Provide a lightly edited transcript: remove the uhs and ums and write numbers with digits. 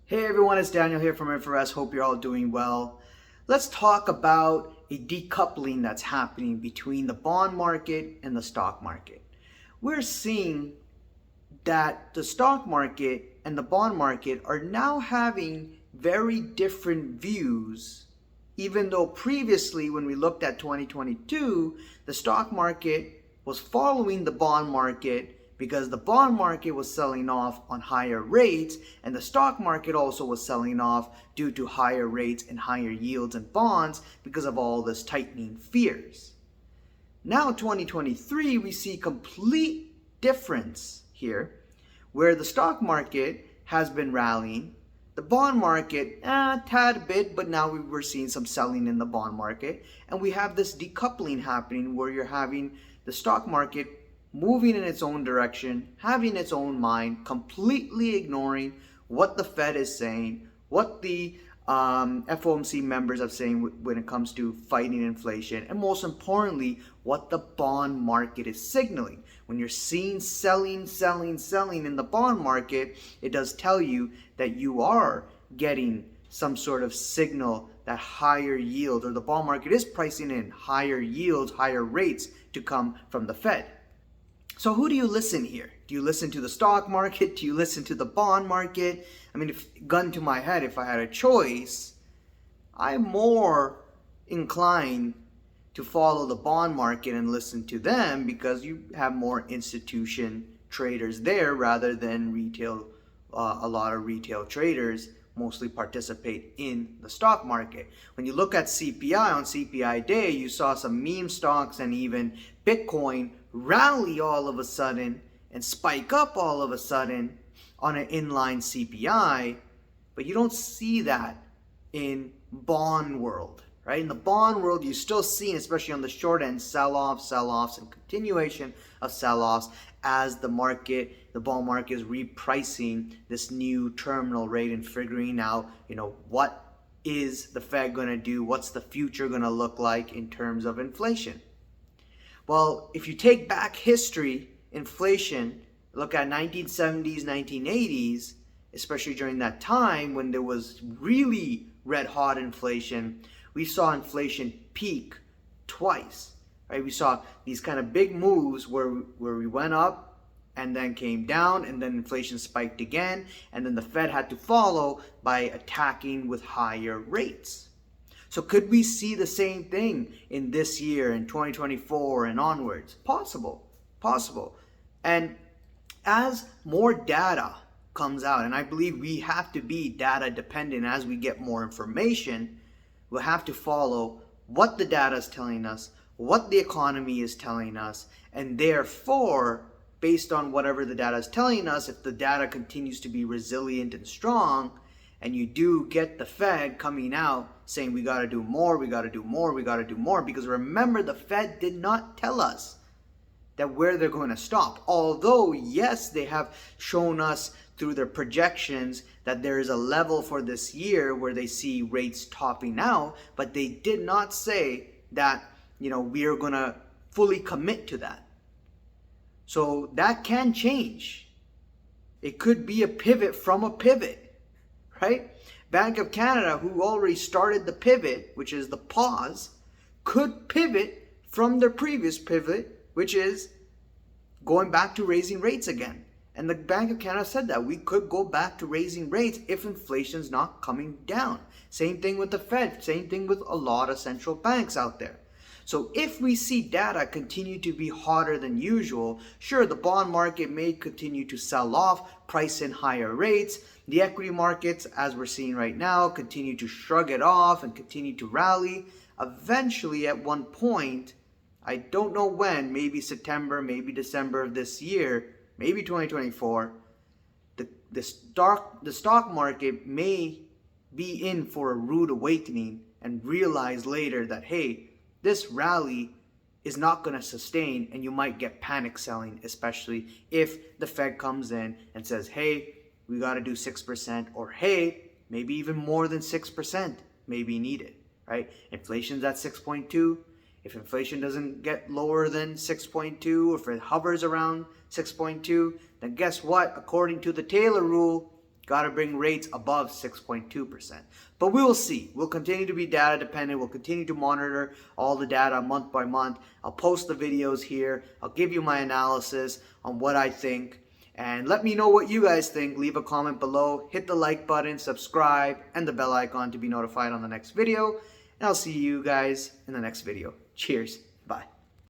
Hey everyone, it's Daniel here from InfoRest. Hope you're all doing well. Let's talk about a decoupling that's happening between the bond market and the stock market. We're seeing that the stock market and the bond market are now having very different views, even though previously when we looked at 2022, the stock market was following the bond market because the bond market was selling off on higher rates and the stock market also was selling off due to higher rates and higher yields and bonds because of all this tightening fears. Now 2023, we see complete difference here where the stock market has been rallying, the bond market tad bit, but now we're seeing some selling in the bond market, and we have this decoupling happening where you're having the stock market moving in its own direction, having its own mind, completely ignoring what the Fed is saying, what the FOMC members are saying when it comes to fighting inflation, and most importantly, what the bond market is signaling. When you're seeing selling in the bond market, it does tell you that you are getting some sort of signal that higher yield, or the bond market is pricing in higher yields, higher rates to come from the Fed. So who do you listen here? Do you listen to the stock market? Do you listen to the bond market? I mean, gun to my head, if I had a choice, I'm more inclined to follow the bond market and listen to them because you have more institution traders there rather than retail. A lot of retail traders mostly participate in the stock market. When you look at CPI on CPI day, you saw some meme stocks and even Bitcoin rally all of a sudden and spike up all of a sudden on an inline CPI, but you don't see that in bond world, right? In the bond world, you're still seeing, especially on the short end, sell-offs, and continuation of sell-offs as the bond market is repricing this new terminal rate and figuring out, what is the Fed going to do? What's the future going to look like in terms of inflation? Well, if you take back history, inflation, look at 1970s, 1980s, especially during that time when there was really red hot inflation, we saw inflation peak twice, right? We saw these kind of big moves where we went up and then came down, and then inflation spiked again, and then the Fed had to follow by attacking with higher rates. So could we see the same thing in this year, in 2024 and onwards? Possible. And as more data comes out, and I believe we have to be data dependent as we get more information, we'll have to follow what the data is telling us, what the economy is telling us, and therefore, based on whatever the data is telling us, if the data continues to be resilient and strong, and you do get the Fed coming out saying we got to do more, because remember, the Fed did not tell us that where they're going to stop. Although, yes, they have shown us through their projections that there is a level for this year where they see rates topping out, but they did not say that, we are going to fully commit to that. So that can change. It could be a pivot from a pivot. Right? Bank of Canada, who already started the pivot, which is the pause, could pivot from their previous pivot, which is going back to raising rates again. And the Bank of Canada said that we could go back to raising rates if inflation's not coming down. Same thing with the Fed, same thing with a lot of central banks out there. So if we see data continue to be hotter than usual, sure, the bond market may continue to sell off, price in higher rates. The equity markets, as we're seeing right now, continue to shrug it off and continue to rally. Eventually, at one point, I don't know when, maybe September, maybe December of this year, maybe 2024, the stock market may be in for a rude awakening and realize later that, hey, this rally is not going to sustain, and you might get panic selling, especially if the Fed comes in and says, hey, we got to do 6%, or hey, maybe even more than 6% may be needed, right? Inflation's at 6.2. If inflation doesn't get lower than 6.2, or if it hovers around 6.2, then guess what? According to the Taylor rule, Got to bring rates above 6.2%. But we will see. We'll continue to be data dependent. We'll continue to monitor all the data month by month. I'll post the videos here. I'll give you my analysis on what I think. And let me know what you guys think. Leave a comment below. Hit the like button, subscribe, and the bell icon to be notified on the next video. And I'll see you guys in the next video. Cheers. Bye.